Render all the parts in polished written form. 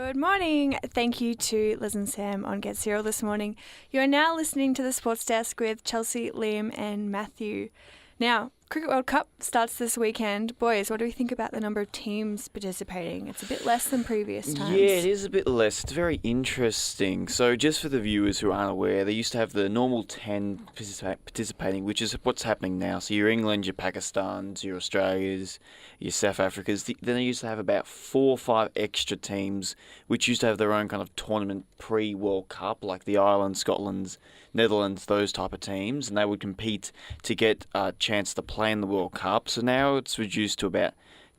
Good morning. Thank you to Liz and Sam on Get Serial this morning. You are now listening to the Sports Desk with Chelsea, Liam and Matthew. Now, Cricket World Cup starts this weekend. Boys, what do we think about the number of teams participating? It's a bit less than previous times. Yeah, it is a bit less. It's very interesting. So just for the viewers who aren't aware, they used to have the normal 10 participating, which is what's happening now. So your England, your Pakistans, your Australias, your South Africas. Then they used to have about 4 or 5 extra teams, which used to have their own kind of tournament pre-World Cup, like the Ireland, Scotland, Netherlands, those type of teams, and they would compete to get a chance to play in the World Cup. So now it's reduced to about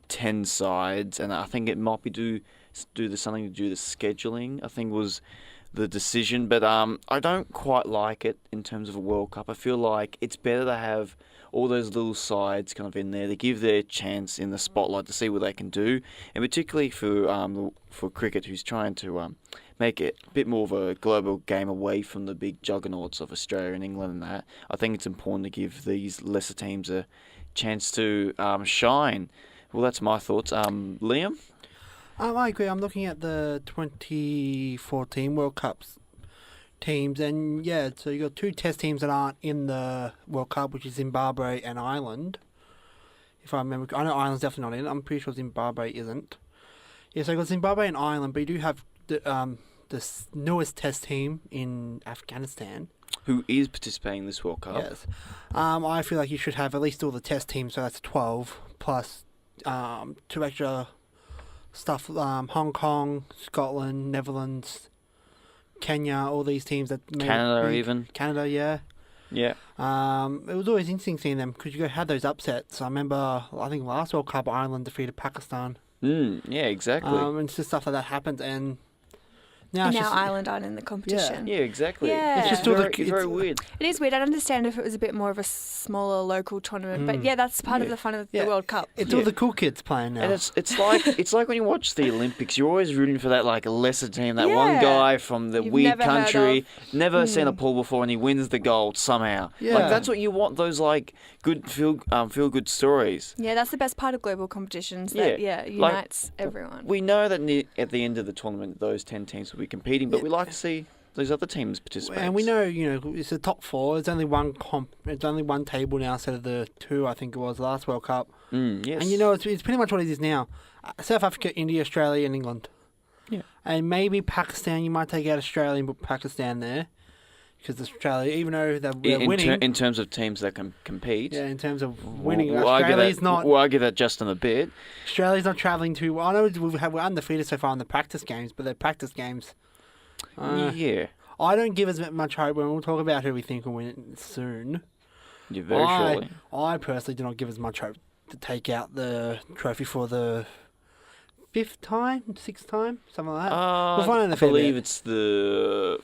10 sides, and I think it might be something to do with the scheduling, I think was the decision. But I don't quite like it in terms of a World Cup. I feel like it's better to have all those little sides kind of in there to give their chance in the spotlight to see what they can do, and particularly for cricket, who's trying to make it a bit more of a global game away from the big juggernauts of Australia and England and that. I think it's important to give these lesser teams a chance to shine. Well, that's my thoughts. Liam? I agree. I'm looking at the 2014 World Cups teams, and yeah, so you got 2 test teams that aren't in the World Cup, which is Zimbabwe and Ireland. If I remember, I know Ireland's definitely not in. I'm pretty sure Zimbabwe isn't. Yeah, so you got Zimbabwe and Ireland, but you do have the newest test team in Afghanistan, Who is participating in this World Cup. Yes. I feel like you should have at least all the test teams, so that's 12 plus 2 extra stuff. Hong Kong, Scotland, Netherlands, Kenya, all these teams that Canada, yeah. Yeah. It was always interesting seeing them because you had those upsets. I remember, I think last World Cup, Ireland defeated Pakistan. Yeah, exactly. And it's just stuff like that happened, and now Ireland aren't in the competition. Yeah, exactly. Yeah. It's just very weird. It is weird. I'd understand if it was a bit more of a smaller local tournament, but yeah, that's part of the fun of the World Cup. It's all the cool kids playing now. And it's like when you watch the Olympics, you're always rooting for that like a lesser team, that one guy from the weird country, never seen a pool before, and he wins the gold somehow. Yeah. Like that's what you want. Those like good feel good stories. Yeah, that's the best part of global competitions. That unites everyone. We know that at the end of the tournament, those 10 teams will be competing, but we like to see those other teams participate. And we know, it's the top 4. It's only one It's only one table now instead of the 2. I think it was last World Cup. Yes. And it's pretty much what it is now. South Africa, India, Australia, and England. Yeah. And maybe Pakistan. You might take out Australia and put Pakistan there, because Australia, even though they're winning in terms of teams that can compete. Yeah, in terms of winning, Australia's not. We'll argue that just in a bit. Australia's not travelling too well. I know we're undefeated so far in the practice games, but they're practice games. Yeah. I don't give as much hope when we'll talk about who we think will win soon. Yeah, very surely. I personally do not give as much hope to take out the trophy for the 5th time, 6th time, something like that. We'll find out. I believe it's the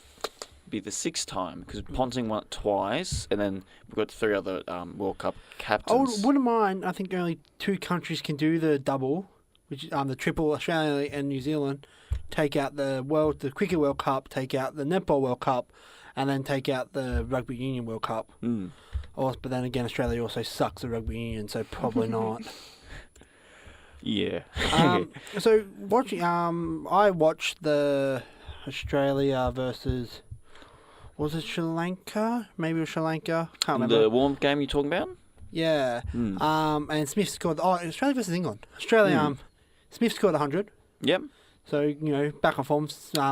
6th time, because Ponting won it twice, and then we've got 3 other World Cup captains. I wouldn't mind. I think only 2 countries can do the double, which is the triple, Australia and New Zealand. Take out the Cricket World Cup, take out the Netball World Cup, and then take out the Rugby Union World Cup. But then again, Australia also sucks at Rugby Union, so probably not. Yeah. So I watched the Australia versus, was it Sri Lanka? Maybe it was Sri Lanka. Can't remember. The warm game you're talking about? Yeah. And Smith scored. Australia versus England. Australia. Smith scored 100. Yep. So, back on form.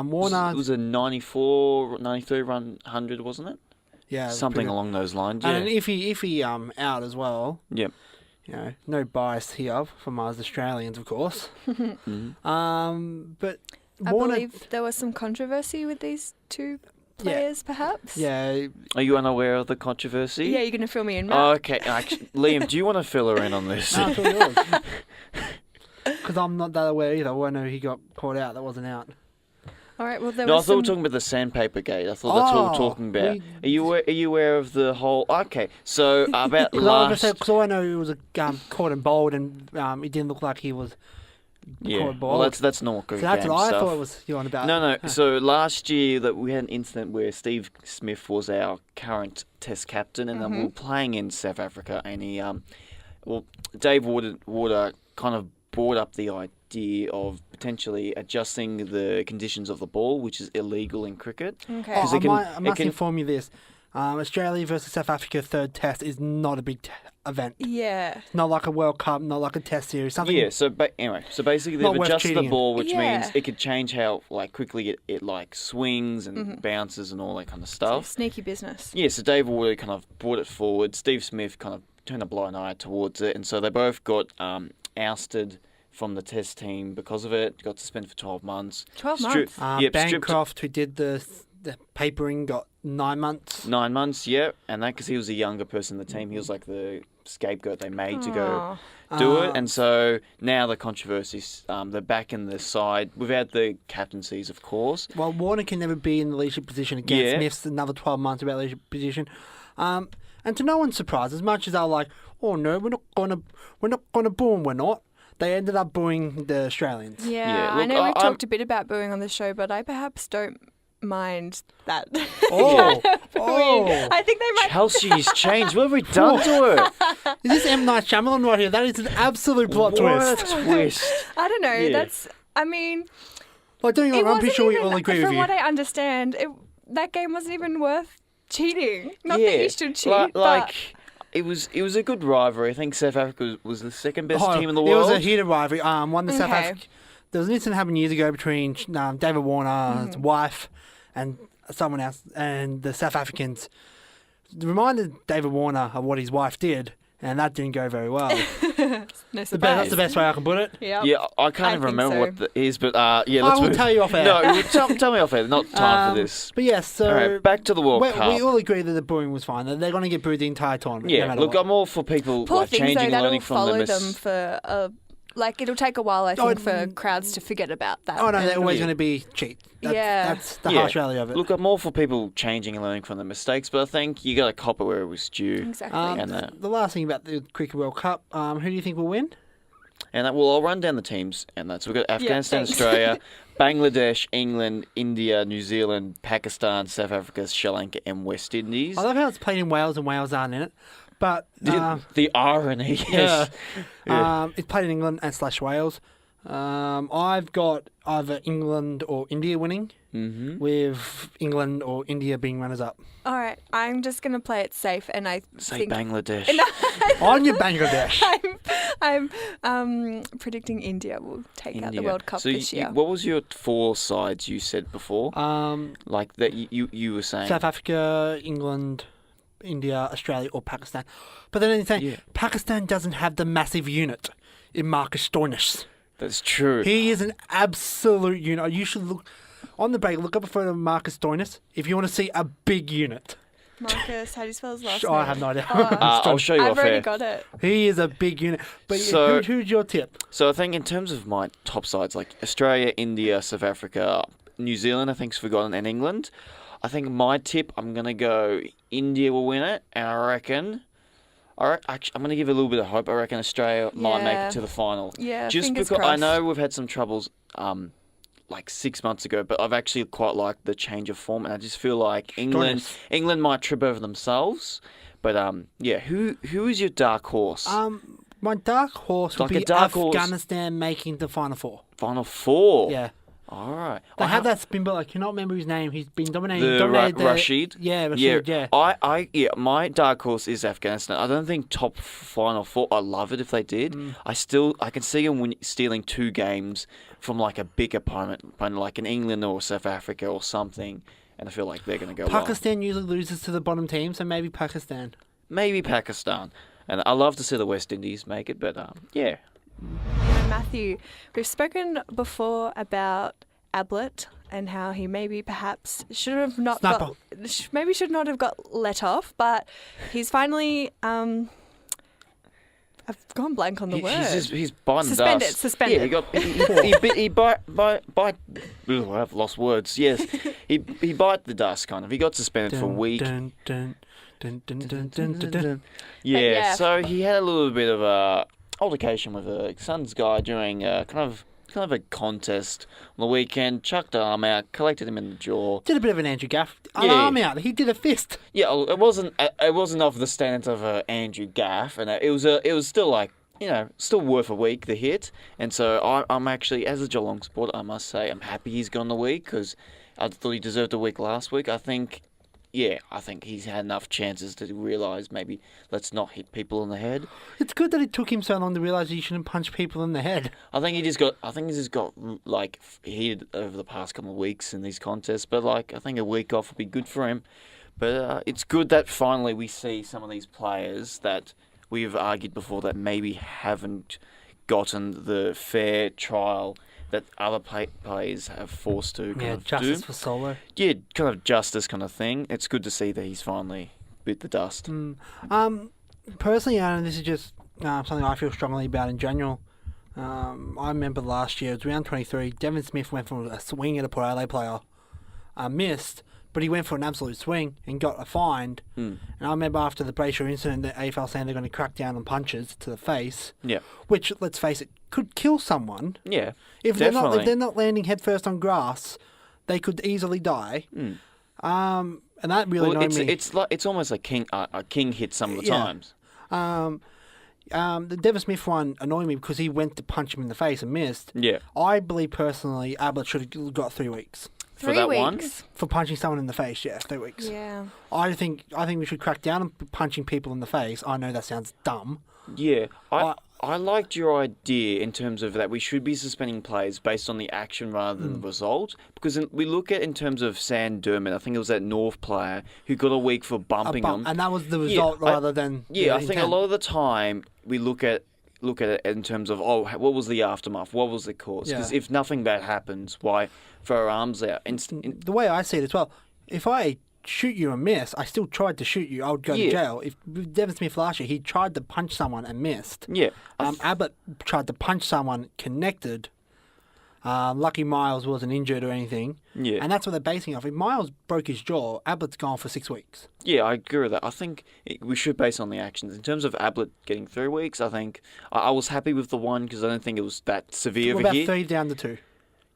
Warner. It was a 93 run 100, wasn't it? Yeah. Something along those lines, yeah. And if he out as well. Yep. No bias here from us Australians, of course. But I believe there was some controversy with these 2 players, perhaps? Yeah. Are you unaware of the controversy? Yeah, you're going to fill me in, Matt. Oh, okay. Liam, do you want to fill her in on this? No, I thought yours. Because I'm not that aware either. I know he got caught out. That wasn't out. All right. Well, I thought we were talking about the sandpaper gate. I thought that's what we were talking about. Are you aware of the whole? Okay, so about last. Because all I know he was caught and bowled, and it didn't look like he was. Yeah, well, that's normal cricket. So that's what I stuff. thought it was on about. No. So last year that we had an incident where Steve Smith was our current Test captain, and we were playing in South Africa, and he, Dave Warder kind of brought up the idea of potentially adjusting the conditions of the ball, which is illegal in cricket. Okay. 'Cause it I must can- inform you this. Australia versus South Africa third test is not a big event. Yeah. Not like a World Cup, not like a test series. Something. Yeah, so anyway, so basically Not they've worth adjusted the cheating in. ball, which Yeah. means it could change how like quickly it like swings and bounces and all that kind of So stuff. sneaky business. Yeah, so Dave Warner kind of brought it forward. Steve Smith kind of turned a blind eye towards it, and so they both got ousted from the test team because of it. Got suspended for 12 months. 12 Stri- months. Yep, stripped Bancroft, who did the papering, got 9 months. 9 months, yeah, and that because he was a younger person in the team. He was like the scapegoat they made to go Aw. do it, and so now the controversies, they're back in the side without the captaincies, of course. Well, Warner can never be in the leadership position again. Yeah. Smith's another 12 months about leadership position. And to no one's surprise, as much as they're like, oh no, we're not gonna boo them, we're not. They ended up booing the Australians. Yeah, Yeah, I look, know we've I'm- talked a bit about booing on the show, but I perhaps don't mind that. Oh, Booing. I think they might. Chelsea's changed. What have we done to her? Is this M. Night Shyamalan right here? That is an absolute plot What twist. a twist. I don't know. Yeah. I mean, Like, don't get me it wrong, I'm pretty wasn't sure we even, all agree from with you. what I understand, that game wasn't even worth cheating. Not yeah, that you should cheat, like, but it was a good rivalry. I think South Africa was the second best Oh, team in the It world. was a heated rivalry. One the South Okay. Africa. There was an incident happened years ago between David Warner's wife and someone else, and the South Africans reminded David Warner of what his wife did, and that didn't go very well. no That's surprise. the best way I can put it. Yep. Yeah, I can't I even think remember so. what that is, but yeah, I let's will move. tell you off air. No, tell me off air. Not time for this. But yes, so All right, back to the World we Cup. all agree that the booing was fine. That they're going to get booed the entire tournament. no Yeah, matter look, what. I'm all for people Poor like things changing though, and that'll learning from follow them. them for like it'll take a while, I think, for crowds to forget about that. Oh no, they're And- always Yeah. going to be cheat. Yeah. That's the Yeah. harsh reality of it. Look, I'm all for people changing and learning from their mistakes, but I think you got to cop it where it was due. Exactly. And the last thing about the Cricket World Cup, who do you think will win? And that, well, I'll run down the teams, and that's we've got Afghanistan, thanks. Australia, Bangladesh, England, India, New Zealand, Pakistan, South Africa, Sri Lanka, and West Indies. I love how it's played in Wales and Wales aren't in it. But The irony, yes. it's played in England and / Wales. I've got either England or India winning, with England or India being runners-up. All right, I'm just gonna play it safe, and I Say think Bangladesh. On your Bangladesh. I'm predicting India will take out the India. World Cup so this year. what was your 4 sides you said before? Like that you were saying? South Africa, England, India, Australia, or Pakistan. But then you're saying Yeah. Pakistan doesn't have the massive unit in Marcus Stoinis. That's true. He is an absolute unit. You should look on the break. Look up a photo of Marcus Stoinis if you want to see a big unit. Marcus, how do you spell his last Oh, name? I have no idea. I'll show you I've off already air. got it. He is a big unit. But So- who's your tip? So I think in terms of my top sides, like Australia, India, South Africa, New Zealand, I think's forgotten, and England. I think my tip, I'm gonna go India will win it, and I reckon. Actually, I'm gonna give it a little bit of hope. I reckon Australia might make Yeah. it to the final. Yeah, Just fingers because I crossed. know we've had some troubles, like 6 months ago, but I've actually quite liked the change of form, and I just feel like England might trip over themselves. But yeah, who is your dark horse? My dark horse would Like a be dark horse. Afghanistan making the Final Four. Final 4. Yeah. All right. They had that spin ball. I cannot remember his name. He's been dominating. The Rashid. Yeah, Rashid. Yeah. My dark horse is Afghanistan. I don't think top Final 4. I love it if they did. I can see them stealing 2 games from like a big opponent, like an England or South Africa or something, and I feel like they're going to go well. Pakistan usually loses to the bottom team, so maybe Pakistan. Maybe Pakistan, and I love to see the West Indies make it, but yeah. Matthew, we've spoken before about Ablett and how he maybe perhaps should have not Snapper. should not have got let off, but he's finally I've gone blank on the word. He's biting Suspended, dust. suspended. Yeah, he bite. Ugh, I've lost words. Yes, he bite the dust kind of. He got suspended for a week. Dun, dun, dun, dun, dun, dun, dun, dun. Yeah, yeah. so he had a little bit of a altercation with a Suns guy during kind of a contest on the weekend. Chucked an arm out, collected him in the jaw. Did a bit of an Andrew Gaff. An Yeah. arm out. He did a fist. Yeah, it wasn't of the standards of Andrew Gaff, and it was still like still worth a week, the hit. And so I'm actually, as a Geelong supporter, I must say, I'm happy he's gone the week because I thought he deserved a week last week. I think he's had enough chances to realise maybe let's not hit people in the head. It's good that it took him so long to realise he shouldn't punch people in the head. I think he just got like heated over the past couple of weeks in these contests. But I think a week off would be good for him. But it's good that finally we see some of these players that we've argued before that maybe haven't gotten the fair trial that other players have forced to kind of justice do. for Solo. Yeah, kind of justice kind of thing. It's good to see that he's finally bit the dust. Personally, this is just something I feel strongly about in general. I remember last year, it was round 23, Devon Smith went for a swing at a Port Adelaide player. Missed, but he went for an absolute swing and got a fine. And I remember after the Brayshaw incident, the AFL saying they're going to crack down on punches to the face. Yeah. Which, let's face it, could kill someone. Yeah, if definitely. If they're not landing headfirst on grass, they could easily die. And that really annoyed me. It's almost like a king hit some of the times. The Devon Smith one annoyed me because he went to punch him in the face and missed. Yeah. I believe personally Ablett should have got 3 weeks. For that one? For punching someone in the face, 3 weeks. Yeah. I think we should crack down on punching people in the face. I know that sounds dumb. Yeah. I liked your idea in terms of that we should be suspending players based on the action rather than the result. Because we look at in terms of Sam Dermott, I think it was that North player who got a week for bumping him. And that was the result rather than I think a lot of the time we look at it in terms of, what was the aftermath? What was the cause? Because if nothing bad happens, why throw our arms out? The way I see it as well, if I shoot you and miss, I still tried to shoot you, I would go to jail. If Devon Smith last year, he tried to punch someone and missed. Yeah. Ablett tried to punch someone, connected. Lucky Miles wasn't injured or anything. Yeah. And that's what they're basing off. If Miles broke his jaw, Ablett's gone for 6 weeks. Yeah, I agree with that. I think we should base on the actions. In terms of Ablett getting 3 weeks, I think I was happy with the one because I don't think it was that severe We're of a about hit. 3 down to 2.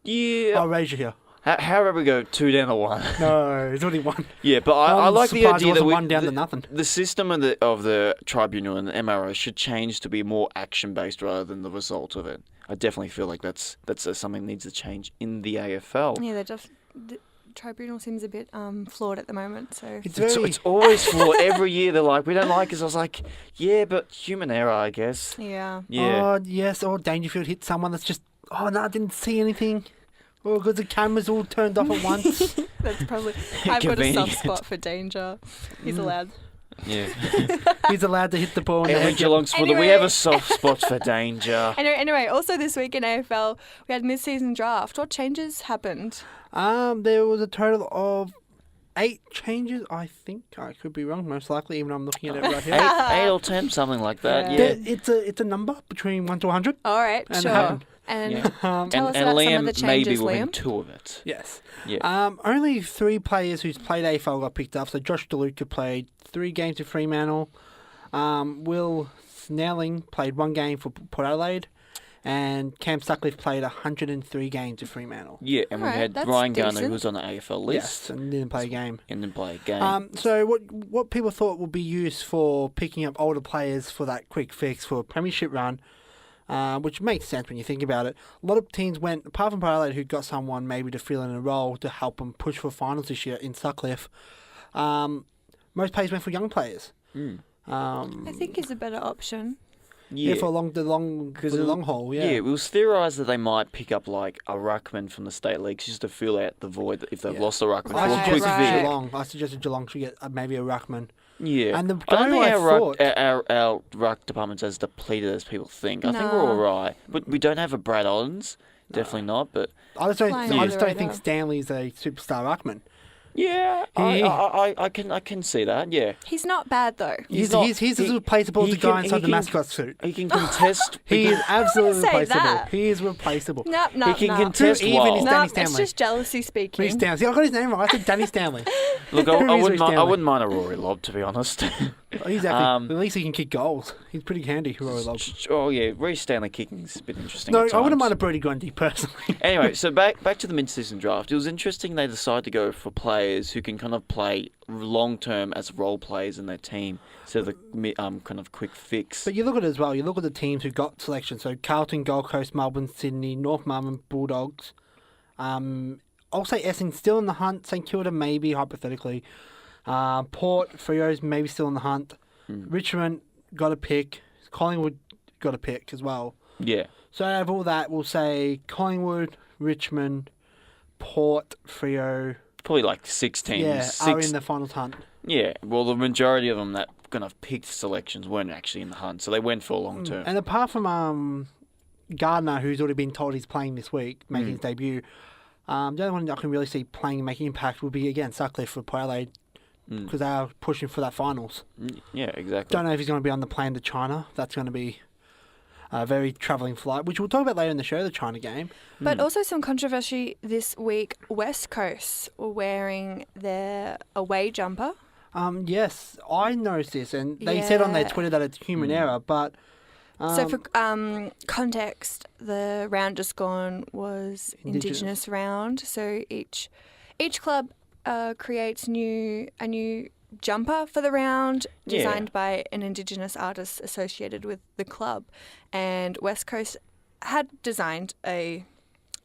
Yeah. I'll raise you here. How about we go 2 down to 1? No, it's only 1. Yeah, but I like the idea that 1 down to nothing. The system of the tribunal and the MRO should change to be more action-based rather than the result of it. I definitely feel like that's something that needs to change in the AFL. Yeah, the tribunal seems a bit flawed at the moment. So it's always flawed. Every year they're like, we don't like it. I was like, yeah, but human error, I guess. Yeah. Oh, yes, or Dangerfield hit someone that's just, I didn't see anything. Or because the camera's all turned off at once. That's probably... I've got a soft spot for Danger. He's allowed. Yeah. He's allowed to hit the ball. Every Geelong supporter, we have a soft spot for Danger. Anyway, also this week in AFL, we had mid-season draft. What changes happened? There was a total of 8 changes, I think. I could be wrong, most likely, even though I'm looking at it right here. 8 or 10, something like that, yeah. It's a number between 1 to 100. All right, and sure. And tell us about Liam some of the changes, maybe within Liam. 2 of it. Yes. Yeah. Only 3 players who's played AFL got picked up. So Josh DeLuca played 3 games for Fremantle. Will Snelling played 1 game for Port Adelaide. And Cam Sutcliffe played 103 games for Fremantle. Yeah, and we had Ryan Garner, who was on the AFL list. Yes, and didn't play a game. So what people thought would be used for picking up older players for that quick fix for a premiership run, which makes sense when you think about it. A lot of teams went, apart from Port Adelaide, who got someone maybe to fill in a role to help them push for finals this year in Sutcliffe. Most players went for young players. I think is a better option. Yeah, for the long haul. Yeah, it was theorised that they might pick up like a ruckman from the state leagues just to fill out the void if they've lost a ruckman for a quick fix. I suggested Geelong should get maybe a ruckman. Yeah, and I don't think our ruck department's as depleted as people think. I think we're all right, but we don't have a Brad Ollens. Definitely not. But I just don't think Stanley's a superstar ruckman. Yeah, I can see that. Yeah, he's not bad though. He's as replaceable as the guy inside the mascot suit. He can contest. He is absolutely replaceable. He is replaceable. No, he can contest well. Danny Stanley. It's just jealousy speaking. He's Stanley. I got his name right. I said Danny Stanley. Look, I wouldn't mind a Rory Lobb, to be honest. Exactly. At least he can kick goals. He's pretty handy, Rory Lobb. Oh yeah, Reece Stanley kicking's a bit interesting. No, I wouldn't mind a Brody Grundy personally. Anyway, so back to the mid-season draft. It was interesting they decided to go for players players who can kind of play long term as role players in their team instead of the kind of quick fix. But you look at it as well. You look at the teams who got selection. So Carlton, Gold Coast, Melbourne, Sydney, North Melbourne, Bulldogs. I'll say Essendon still in the hunt. St Kilda maybe, hypothetically. Port, Freo's maybe still in the hunt. Richmond got a pick. Collingwood got a pick as well. Yeah. So out of all that, we'll say Collingwood, Richmond, Port, Freo. Probably like 6 teams. Are in the finals hunt. Yeah. Well, the majority of them that kind of picked selections weren't actually in the hunt, so they went for a long term. And apart from Gardner, who's already been told he's playing this week, making his debut, the only one I can really see playing and making impact would be, again, Sutcliffe for Port Adelaide, because they are pushing for that finals. Yeah, exactly. Don't know if he's going to be on the plane to China. That's going to be a very travelling flight, which we'll talk about later in the show, the China game. But also some controversy this week. West Coast were wearing their away jumper. Yes, I noticed this, and they said on their Twitter that it's human error, but... so for context, the round just gone was Indigenous round. So each club creates a new jumper for the round designed by an Indigenous artist associated with the club. And West Coast had designed a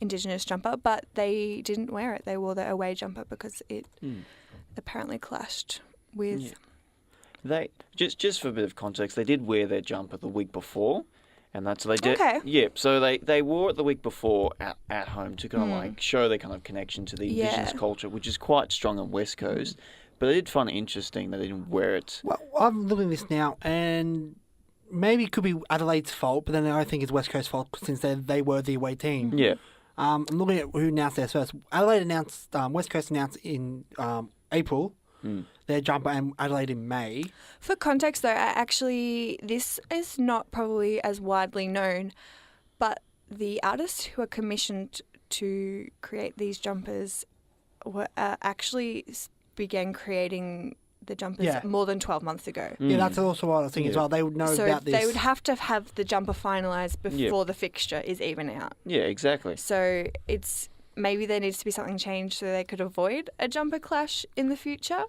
Indigenous jumper, but they didn't wear it. They wore their away jumper because it apparently clashed with... Yeah. They just for a bit of context, they did wear their jumper the week before, and that's they did. Okay. Yeah, so they wore it the week before at home to kind of like show their kind of connection to the Indigenous culture, which is quite strong on West Coast. But I did find it interesting that they didn't wear it. Well, I'm looking at this now, and maybe it could be Adelaide's fault, but then I think it's West Coast's fault since they were the away team. Yeah. I'm looking at who announced theirs first. Adelaide announced, West Coast announced in April. Their jumper, and Adelaide in May. For context, though, actually, this is not probably as widely known, but the artists who are commissioned to create these jumpers were actually began creating the jumpers more than 12 months ago. Yeah, that's also what I was thinking as well. They would know about this. So they would have to have the jumper finalised before the fixture is even out. Yeah, exactly. So it's... Maybe there needs to be something changed so they could avoid a jumper clash in the future.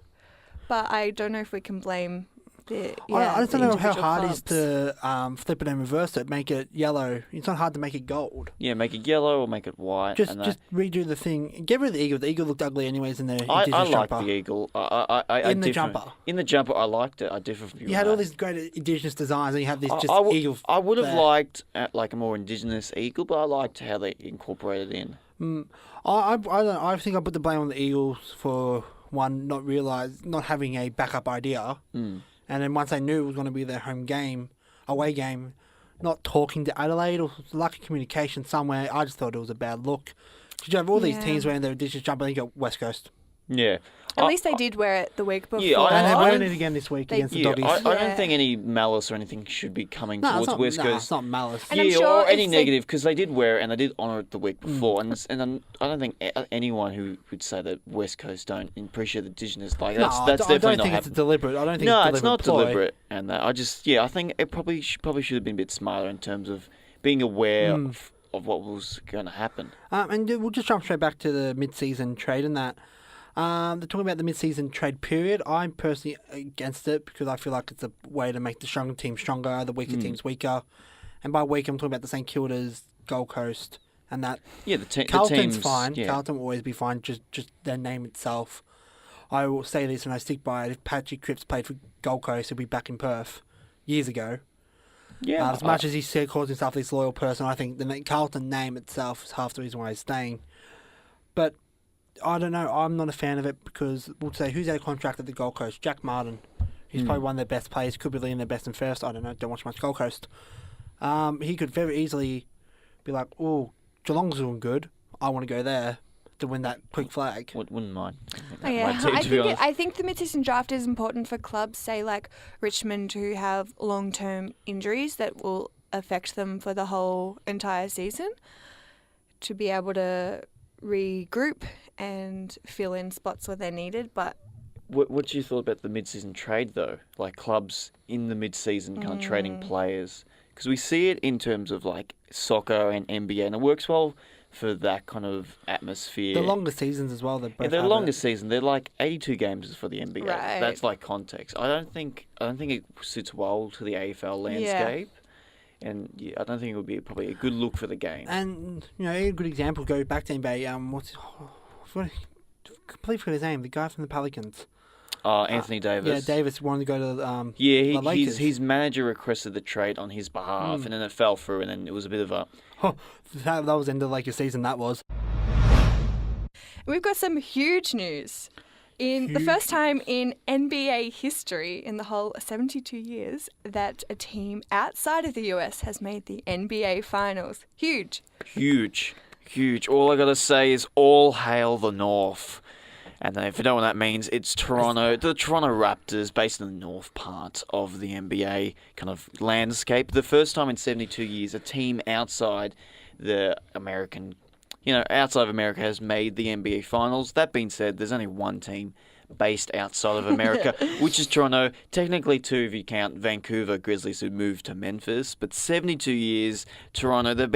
But I don't know if we can blame the I just don't know how hard clubs. it is to flip it and reverse it, make it yellow. It's not hard to make it gold. Yeah, make it yellow or make it white. Just redo the thing. Get rid of the eagle. The eagle looked ugly anyways in the Indigenous I like jumper. the eagle. I In the jumper. In the jumper, I liked it. I differ from you. You had all these great Indigenous designs, and you have this eagle. I would have liked like a more Indigenous eagle, but I liked how they incorporated it in. I think I put the blame on the Eagles for one not having a backup idea, and then once they knew it was going to be their away game, not talking to Adelaide or lack of communication somewhere. I just thought it was a bad look. Because you have all these teams wearing their Indigenous jumper, and you got West Coast. Yeah. At least they did wear it the week before. Yeah, and they're wearing it again this week against the Doggies. I don't think any malice or anything should be coming towards West Coast. It's not malice. And I'm sure or any negative, because they did wear it and they did honour it the week before. And I don't think anyone who would say that West Coast don't appreciate the Indigenous, like that's definitely not I don't think happening. it's deliberate. I don't think No, it's it's not ploy. deliberate. And I think it probably should have been a bit smarter in terms of being aware of what was going to happen. And we'll just jump straight back to the mid-season trade and that. They're talking about the mid-season trade period. I'm personally against it because I feel like it's a way to make the stronger teams stronger, the weaker teams weaker. And by weak, I'm talking about the St Kilda's, Gold Coast, and that. Yeah, Carlton's the teams, fine. Yeah. Carlton will always be fine, just their name itself. I will say this and I stick by it. If Patrick Cripps played for Gold Coast, he'll be back in Perth years ago. Yeah. As much as he calls himself this loyal person, I think the Carlton name itself is half the reason why he's staying. But I don't know. I'm not a fan of it because we'll say who's out of contract at the Gold Coast? Jack Martin. He's probably one of their best players. Could be leading their best and first. I don't know. Don't watch much Gold Coast. He could very easily be like, "Oh, Geelong's doing good. I want to go there to win that quick flag." Wouldn't mind. I think the mid-season draft is important for clubs, say like Richmond, who have long-term injuries that will affect them for the whole entire season, to be able to regroup and fill in spots where they're needed. But what do you thought about the mid-season trade though? Like clubs in the mid-season kind of trading players, because we see it in terms of like soccer and NBA, and it works well for that kind of atmosphere. The longest seasons as well. They're longest season. They're like 82 games for the NBA. Right. That's like context. I don't think it suits well to the AFL landscape. And yeah, I don't think it would be probably a good look for the game. And a good example go back to NBA. Completely forgot his name. The guy from the Pelicans. Anthony Davis. Yeah, Davis wanted to go to the his manager requested the trade on his behalf, and then it fell through, and then it was a bit of a... that was the end of the Lakers season, that was. We've got some huge news. The first time in NBA history, in the whole 72 years, that a team outside of the US has made the NBA Finals. Huge. Huge. All I got to say is all hail the North. And if you don't know what that means, it's Toronto, the Toronto Raptors, based in the north part of the NBA kind of landscape. The first time in 72 years, a team outside the American, outside of America has made the NBA Finals. That being said, there's only one team based outside of America, which is Toronto. Technically two if you count Vancouver Grizzlies who moved to Memphis. But 72 years, Toronto, they've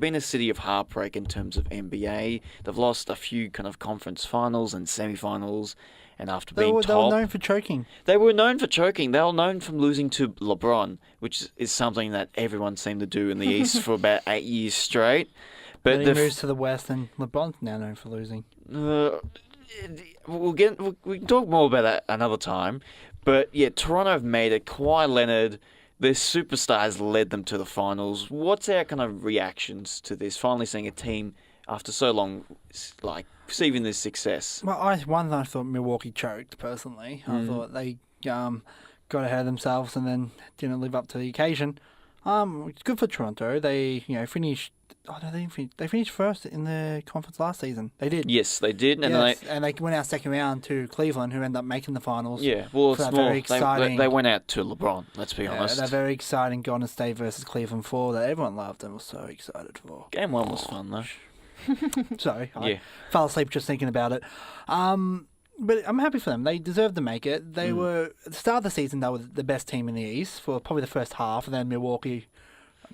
been a city of heartbreak in terms of NBA. They've lost a few kind of conference finals and semi-finals. And after being top... They were known for choking. They were known for choking. They were known from losing to LeBron, which is something that everyone seemed to do in the East for about 8 years straight. But then he moves to the West and LeBron's now known for losing. We can talk more about that another time. But yeah, Toronto have made it. Kawhi Leonard, their superstars led them to the finals. What's our kind of reactions to this? Finally seeing a team after so long, like, receiving this success. Well, I thought Milwaukee choked, personally. I thought they got ahead of themselves and then didn't live up to the occasion. It's good for Toronto. They, finished... They finished first in the conference last season. They did. Yes, they did. And they went out second round to Cleveland, who ended up making the finals. Yeah, well, it's more... Very exciting... They went out to LeBron, let's be honest. That very exciting Golden State versus Cleveland 4 that everyone loved and was so excited for. Game 1 was fun, though. Sorry, I fell asleep just thinking about it. But I'm happy for them. They deserved to make it. They were... At the start of the season, they were the best team in the East for probably the first half, and then Milwaukee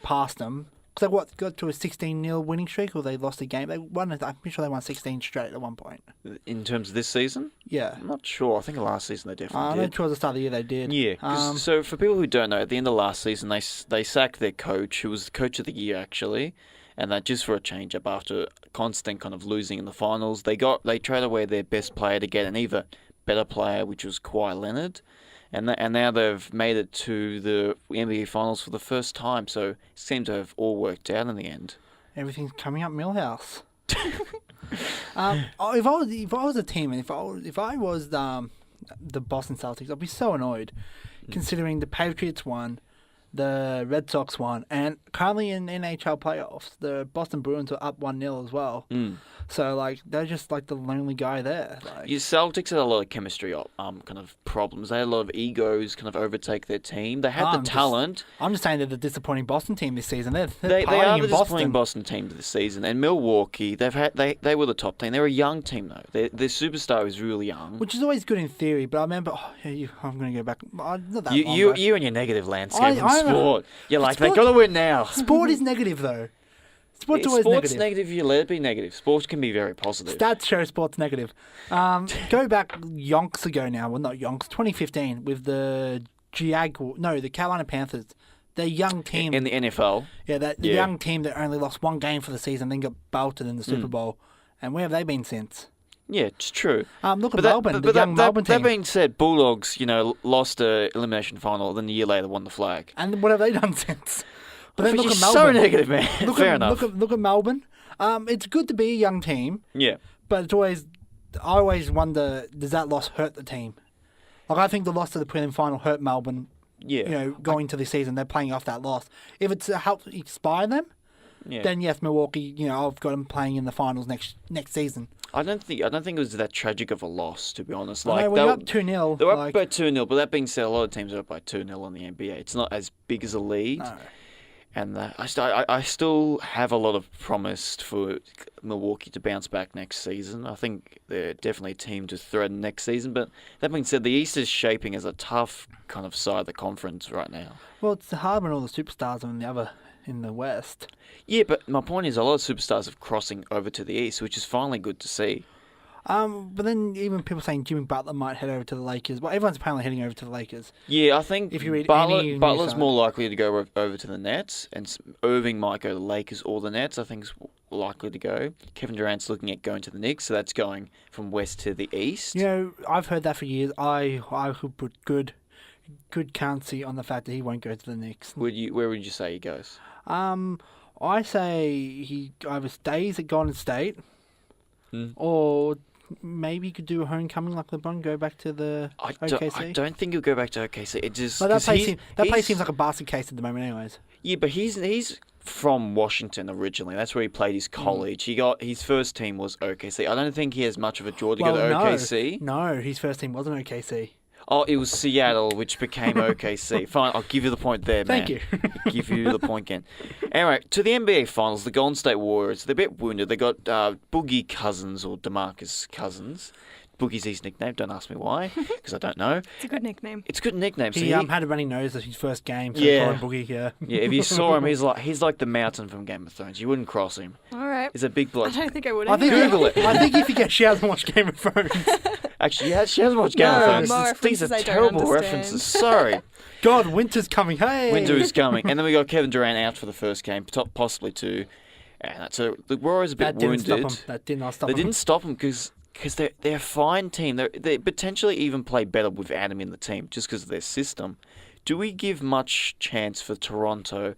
passed them. Because they got to a 16-0 winning streak, or they lost a game. I'm pretty sure they won 16 straight at one point. In terms of this season? Yeah. I'm not sure. I think last season they definitely did. I'm not sure at the start of the year they did. Yeah. So for people who don't know, at the end of last season, they sacked their coach, who was the coach of the year, actually. And that just for a change-up after constant kind of losing in the finals. They traded away their best player to get an even better player, which was Kawhi Leonard. And now they've made it to the NBA Finals for the first time, so it seems to have all worked out in the end. Everything's coming up Millhouse. If I was a team, and if I was the Boston Celtics, I'd be so annoyed, considering the Patriots won, the Red Sox won, and currently in NHL playoffs, the Boston Bruins are up 1-0 as well. So, they're just, the lonely guy there. Your Celtics had a lot of chemistry kind of problems. They had a lot of egos kind of overtake their team. They had the talent. I'm just saying they're the disappointing Boston team this season. They are the disappointing Boston team this season. And Milwaukee, they were the top team. They're a young team, though. Their superstar is really young. Which is always good in theory, but I remember... I'm going to go back... Not that you and your negative landscape in sport. You're like, they got to win now. Sport is negative, though. Sport's always negative. You let it be negative. Sports can be very positive. Stats show sport's negative. Go back yonks ago now. Well, not yonks. 2015 with the Carolina Panthers. Their young team in the NFL. Yeah, the young team that only lost one game for the season, then got belted in the Super Bowl. And where have they been since? Yeah, it's true. Look at Melbourne, the young Melbourne team. That being said, Bulldogs, lost the elimination final, then a year later won the flag. And what have they done since? But then look at Melbourne. So negative, man. Fair enough. Look at Melbourne. It's good to be a young team. Yeah. But I always wonder, does that loss hurt the team? I think the loss to the prelim final hurt Melbourne. Yeah. Going to the season, they're playing off that loss. If it's to help inspire them, then yes, Milwaukee. I've got them playing in the finals next season. I don't think it was that tragic of a loss, to be honest. They were up 2-0. They were up by 2-0, but that being said, a lot of teams are up by 2-0 in the NBA. It's not as big as a lead. No. And I still have a lot of promise for Milwaukee to bounce back next season. I think they're definitely a team to threaten next season. But that being said, the East is shaping as a tough kind of side of the conference right now. Well, it's hard when all the superstars are on the other in the West. Yeah, but my point is a lot of superstars are crossing over to the East, which is finally good to see. But then even people saying Jimmy Butler might head over to the Lakers. Well, everyone's apparently heading over to the Lakers. Yeah, I think If you read any news Butler's site. more likely to go over to the Nets, and Irving might go to the Lakers or the Nets. I think is likely to go. Kevin Durant's looking at going to the Knicks, so that's going from West to the East. You know, I've heard that for years. I could put good currency on the fact that he won't go to the Knicks. Where would you say he goes? I say he either stays at Golden State, Hmm. or maybe he could do a homecoming like LeBron, go back to the OKC. I don't think he'll go back to OKC. It just But that 'cause place seems like a basket case at the moment, anyways. yeah, but he's from Washington originally. That's where he played his college. He got his first team was OKC. I don't think he has much of a draw to go to OKC. No, his first team wasn't OKC. Oh, it was Seattle, which became OKC. Fine, I'll give you the point there, man. Thank you. Give you the point, Ken. Anyway, to the NBA Finals, the Golden State Warriors, they're a bit wounded. They got Boogie Cousins, or DeMarcus Cousins. Boogie's his nickname. Don't ask me why, because I don't know. It's a good nickname. It's a good nickname. So He had a runny nose at his first game, so Yeah. called Boogie. Yeah. yeah, if you saw him, he's like the mountain from Game of Thrones. You wouldn't cross him. All right. He's a big I bloke. don't think I would. I think Google it. I think if you get she hasn't watched Game of Thrones. Actually, yeah, she hasn't watched Game No, of Thrones. more These are references I don't terrible understand. references. Sorry. God, winter's coming. Hey. Winter is coming. And then we got Kevin Durant out for the first game, possibly two. And so the Warriors are a bit That didn't wounded. stop him. That did not stop They him. didn't stop them because they're a fine team. They potentially even play better without him in the team just because of their system. Do we give much chance for Toronto,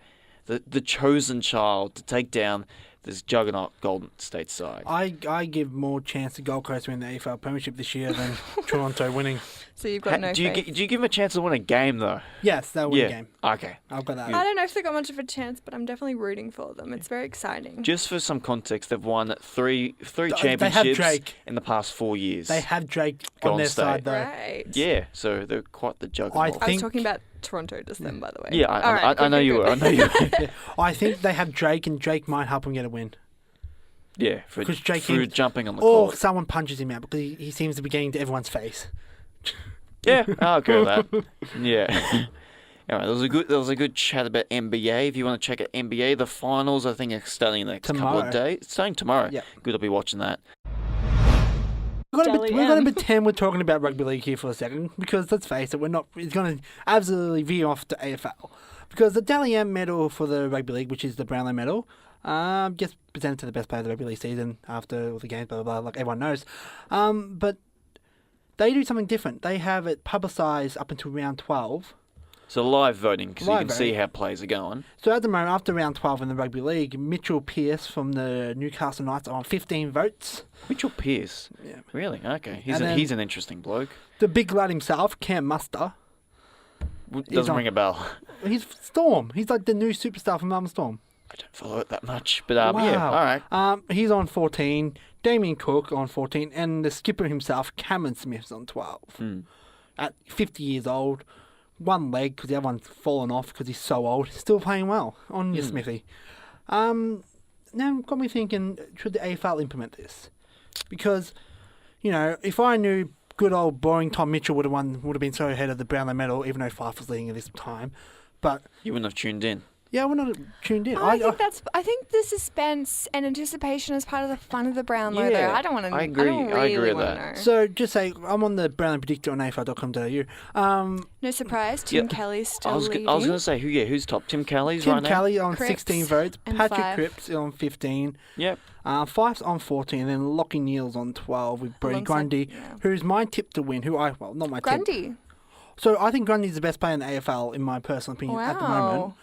the chosen child, to take down this juggernaut Golden State side? I give more chance to Gold Coast winning the AFL Premiership this year than Toronto winning. So you've got no do you faith. do you give them a chance to win a game though? Yes, they'll win the game. Okay. I've got that. I don't know if they got much of a chance, but I'm definitely rooting for them. It's very exciting. Just for some context, they've won three They have championships Drake. in the past 4 years. They have Drake on Golden their State. side, though. Right. Yeah, so they're quite the juggernaut. I I was think- talking about Toronto just then, by the way. Yeah, All right, I know good, you good, were. I good. know you were. Yeah. I think they have Drake, and Drake might help them get a win. Yeah, for 'Cause Drake through seems- jumping on the Or court. someone punches him out because he seems to be getting to everyone's face. Yeah, I'll go with that. Yeah. All right, there was a good chat about NBA. If you want to check out NBA, the finals I think are starting in the next couple Tomorrow. of days. It's starting tomorrow. Yeah. Good, I'll be watching that. We're Dally going to M. pretend we're talking about rugby league here for a second because let's face it, we're not. It's going to absolutely veer off to AFL because the Dally M medal for the rugby league, which is the Brownlow medal, gets presented to the best player of the rugby league season after all the games, blah blah blah, like everyone knows. But they do something different. They have it publicised up until round 12. So live voting, because you Live can see voting. how plays are going. So at the moment, after round 12 in the rugby league, Mitchell Pearce from the Newcastle Knights are on 15 votes. Mitchell Pearce. Yeah. Really? Okay. He's And then- he's an interesting bloke. The big lad himself, Cam Muster, Doesn't on- ring a bell. he's Storm. He's like the new superstar from Melbourne Storm. I don't follow it that much, but yeah, all right. He's on 14. Damien Cook on 14, and the skipper himself, Cameron Smith's on 12. Hmm. At 50 years old, one leg because the other one's fallen off because he's so old. Still playing well on your Smithy. Now got me thinking: should the AFL implement this? Because if I knew good old boring Tom Mitchell would have been so ahead of the Brownlow medal, even though Fife was leading at this time. But You wouldn't have tuned in. yeah, we're not tuned in. I think the suspense and anticipation is part of the fun of the Brownlow. Yeah, though I don't want to. I agree. I agree with that. Know. So just say I'm on the Brownlow predictor on AFL.com.au. No surprise, Tim Yeah. Kelly's still I was leading. going to say who's top? Tim Kelly's Tim right now. Kelly on Cripps 16 votes, and Patrick Fife. Cripps on 15, Yep. Fife's on 14, and then Lockie Neal's on 12 with Brady Alongside- Grundy, yeah. who's my tip to win. Not my tip. Grundy. So I think Grundy's the best player in the AFL in my personal opinion at the moment.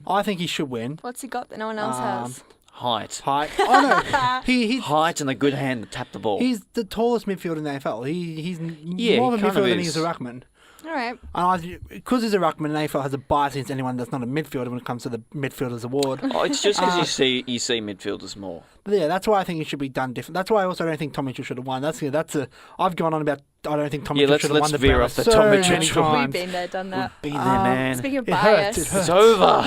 Wow. I think he should win. What's he got that no one else has? Height. Height. Oh no, he's Height and a good hand to tap the ball. he's the tallest midfielder in the AFL. He's Yeah, more of a he kind of midfielder than is. he's a ruckman. All right. Because he's a ruckman, AFL has a bias against anyone that's not a midfielder when it comes to the midfielders award. Oh, it's just because you see midfielders more. But yeah, that's why I think it should be done different. That's why I also don't think Tom Mitchell should have won. I've gone on about I don't think Tom Yeah, Mitchell let's- should have won let's the veer Brownlow off the so Tom Mitchell many train. We've times. been there, done that. Been there, man. Speaking of It hurts, bias, it hurts. It's over.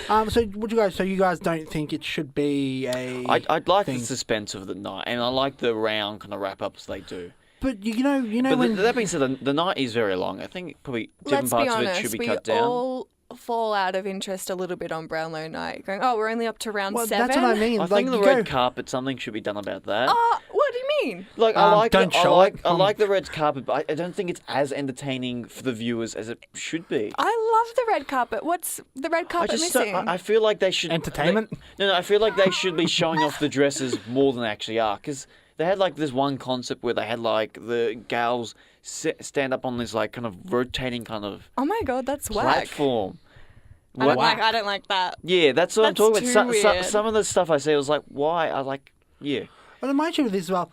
Hurts. So you guys don't think it should be a? I'd like thing. the suspense of the night, and I like the round kind of wrap ups they do. But you know But when that being said, the night is very long. I think probably different let's be parts of it honest, should be we cut down. all fall out of interest a little bit on Brownlow night, going, oh, we're only up to round Well, 7. that's what I mean. I like, think the you red go- carpet, something should be done about that. What do you mean? Like don't show it. I like the red carpet, but I don't think it's as entertaining for the viewers as it should be. I love the red carpet. What's the red carpet missing? I feel like they should Entertainment? No, I feel like they should be showing off the dresses more than they actually are, because they had like this one concept where they had like the gals stand up on this like kind of rotating kind of Oh my god, that's whack. platform. I don't like that. Yeah, that's what I'm That's talking about. too weird. Some of the stuff I see, I was like, why? I like, yeah. Well, the main issue with this as well,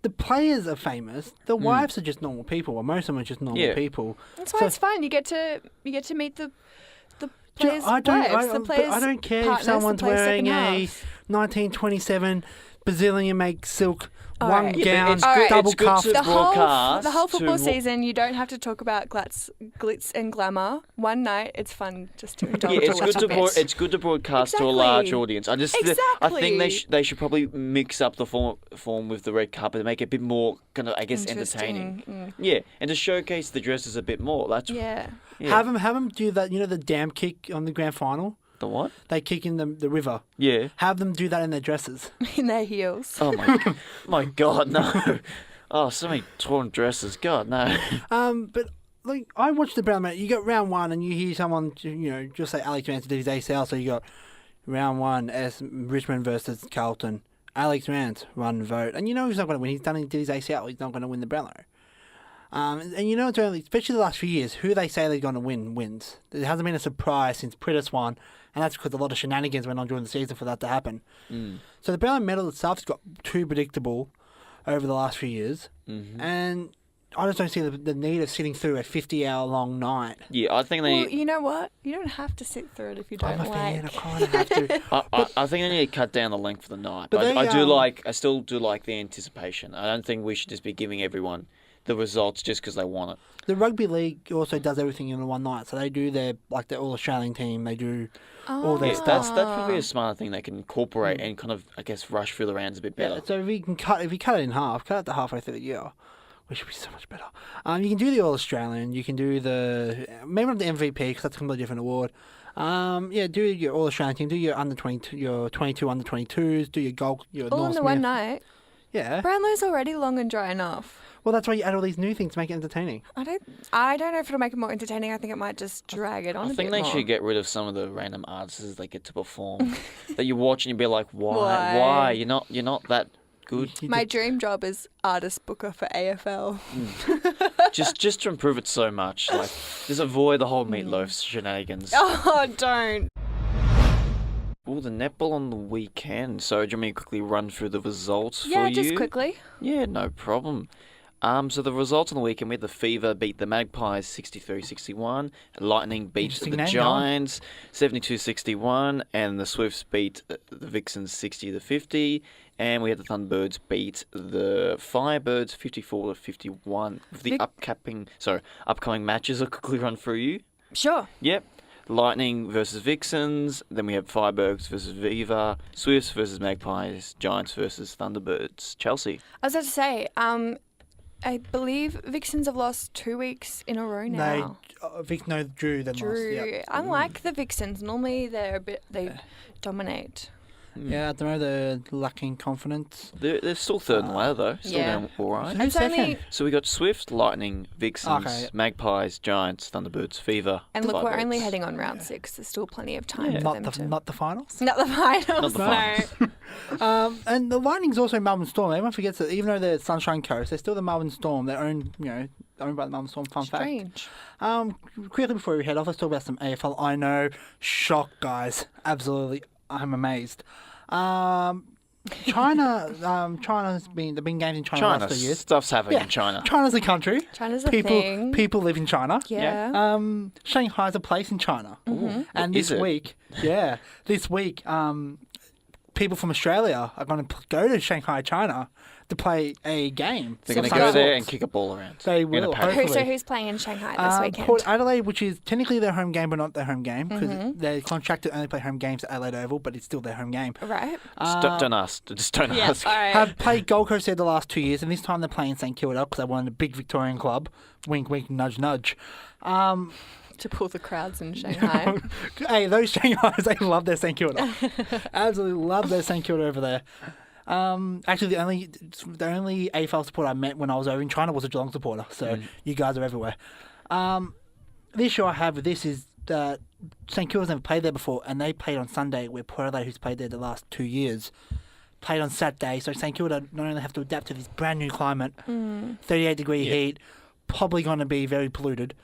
the players are famous. The wives are just normal people, or most of them are just normal people. That's why So- it's fun. You get to meet the players' I wives, the but players' I don't care partners, if someone's the players' wearing second a half. 1927 Brazilian make silk All one right. Yeah, but gown, it's good- double it's good cuff. to- The broadcast whole football to- season, you don't have to talk about glitz and glamour. One night, it's fun just to indulge Yeah, a it's good little to bit. it's good to broadcast to a large Exactly. audience. I think they Exactly. they should probably mix up the form with the red carpet and make it a bit more kind of, I guess, entertaining. Interesting. Yeah, and to showcase the dresses a bit more. That's Yeah. yeah. Have them do that. You know the dam kick on the grand final. The what? They kick in the river. Yeah. Have them do that in their dresses. In their heels. Oh my God, no. Oh, so many torn dresses. God, no. But like I watched the Brown Mate. You got round 1 and you hear someone, just say Alex Rance did his ACL. So you got round 1 as Richmond versus Carlton. Alex Rance, run vote, and you know he's not going to win. He's done did his ACL. He's not going to win the Brownlow. And you know it's only, especially the last few years, who they say they're going to win wins. There hasn't been a surprise since Pritis won, and that's because a lot of shenanigans went on during the season for that to happen. So the Brownlow medal itself has got too predictable over the last few years, and I just don't see the need of sitting through a 50-hour-long night. Yeah, I think Well, they. you know what? You don't have to sit through it if you don't I'm a fan. I like. kind of have to. I think they need to cut down the length of the night. But But they, I still do like the anticipation. I don't think we should just be giving everyone the results just because they want it. The rugby league also does everything in one night, so they do their all Australian team. They do all their Yeah, stuff. that's probably a smart thing they can incorporate and kind of, I guess, rush through the rounds a bit better. Yeah, so if you cut it in half, cut it to halfway through the year, which would be so much better. You can do the All Australian. You can do maybe not the MVP because that's a completely different award. Do your All Australian team. Do your under 22, your 22 under 22s. Do your gold. Your All Norm in the one Smith. night. Yeah. Brownlow's already long and dry enough. Well, that's why you add all these new things to make it entertaining. I don't know if it'll make it more entertaining. I think it might just drag it on I a think bit they more. should get rid of some of the random artists as they get to perform. That you watch and you be like, why? Why? Why? You're not that good. My dream job is artist booker for AFL. just to improve it so much. Like, just avoid the whole meatloaf shenanigans. Oh, don't. Oh, the netball on the weekend. So, do you want me to quickly run through the results for you? Yeah, just quickly. Yeah, no problem. So the results on the weekend, we had the Fever beat the Magpies 63-61, Lightning beat Interesting the name, Giants 72-61, and the Swifts beat the Vixens 60-50, and we had the Thunderbirds beat the Firebirds 54-51. With the upcoming matches, I'll quickly run through you. Sure. Yep. Lightning versus Vixens, then we have Firebirds versus Viva, Swifts versus Magpies, Giants versus Thunderbirds. Chelsea. I was about to say, I believe Vixens have lost 2 weeks in a row now. Drew then lost. Drew. Yeah. Unlike the Vixens, normally they dominate. Yeah, at the moment they're lacking confidence. They're still third in the ladder, though. Still Yeah. doing all right. Who's It's only, second? So we got Swift, Lightning, Vixens, Okay. Magpies, Giants, Thunderbirds, Fever. and look, we're Firebirds. only heading on round 6. There's still plenty of time for Not them the to... not the finals. Not the finals, Not the finals. And the Lightning's also Melbourne Storm. Everyone forgets that even though they're Sunshine Coast, they're still the Melbourne Storm. They're owned by the Melbourne Storm. Fun fact. Strange. Quickly before we head off, let's talk about some AFL. I know, shock, guys. Absolutely, I'm amazed. China's been games in China, the China. last 2 years. Stuff's happening Yeah. in China. China's a country. China's a People thing. people live in China. Yeah. Shanghai's a place in China. And Is this it? week, people from Australia are going to go to Shanghai, China, to play a game. They're going to Some go sorts. there and kick a ball around. They in a will, paddock. hopefully. Who's playing in Shanghai this weekend? Port Adelaide, which is technically their home game, but not their home game, because they're contracted to only play home games at Adelaide Oval, but it's still their home game. Right. Don't ask. Just don't Yeah. ask. All right. Have played Gold Coast there the last 2 years, and this time they're playing St Kilda because they won a big Victorian club. Wink, wink, nudge, nudge. To pull the crowds in Shanghai. Hey, those Shanghais, they love their St Kilda. Absolutely love their St Kilda over there. Actually, the only AFL supporter I met when I was over in China was a Geelong supporter. So you guys are everywhere. The issue I have with this is that St Kilda's never played there before, and they played on Sunday, where Port Adelaide, who's played there the last 2 years, played on Saturday. So St Kilda not only have to adapt to this brand new climate, 38-degree heat, probably going to be very polluted.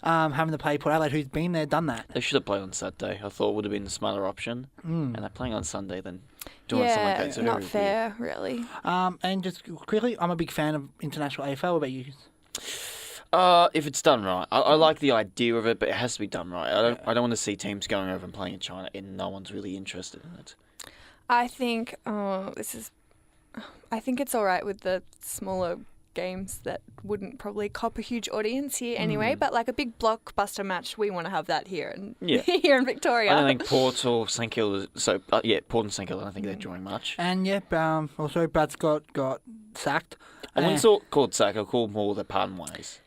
Having to play Port Adelaide, who's been there, done that. They should have played on Saturday. I thought it would have been the smarter option. And they're playing on Sunday, then doing something like that. It's not very fair, really. And just quickly, I'm a big fan of international AFL. What about you? If it's done right, I like the idea of it, but it has to be done right. I don't want to see teams going over and playing in China and no one's really interested in it. I think I think it's all right with the smaller games that wouldn't probably cop a huge audience here anyway. But like a big blockbuster match, we want to have that here and here in Victoria. I don't think Port or St Kilda. So Port and St Kilda. I don't think they're drawing much. And also Brad Scott got sacked. I wouldn't call it sack. I call it more the pardon ways.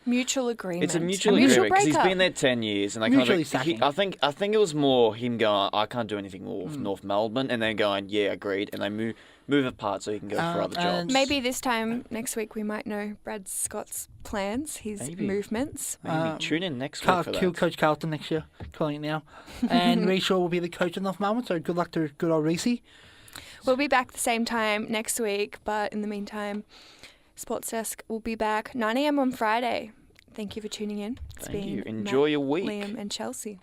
Mutual agreement. It's a mutual agreement because he's breakup. been there 10 years, and I I think it was more him going, I can't do anything more with North Melbourne, and then going, yeah, agreed, and they move apart so he can go for other jobs. Maybe this time next week we might know Brad Scott's plans, his movements. Maybe tune in next week for that. Coach Carlton next year, calling it now, and Reece Shaw will be the coach of North Melbourne. So good luck to good old Reece. We'll be back the same time next week, but in the meantime, Sports Desk will be back 9 a.m. on Friday. Thank you for tuning in. Thank you. Enjoy your week. Liam and Chelsea.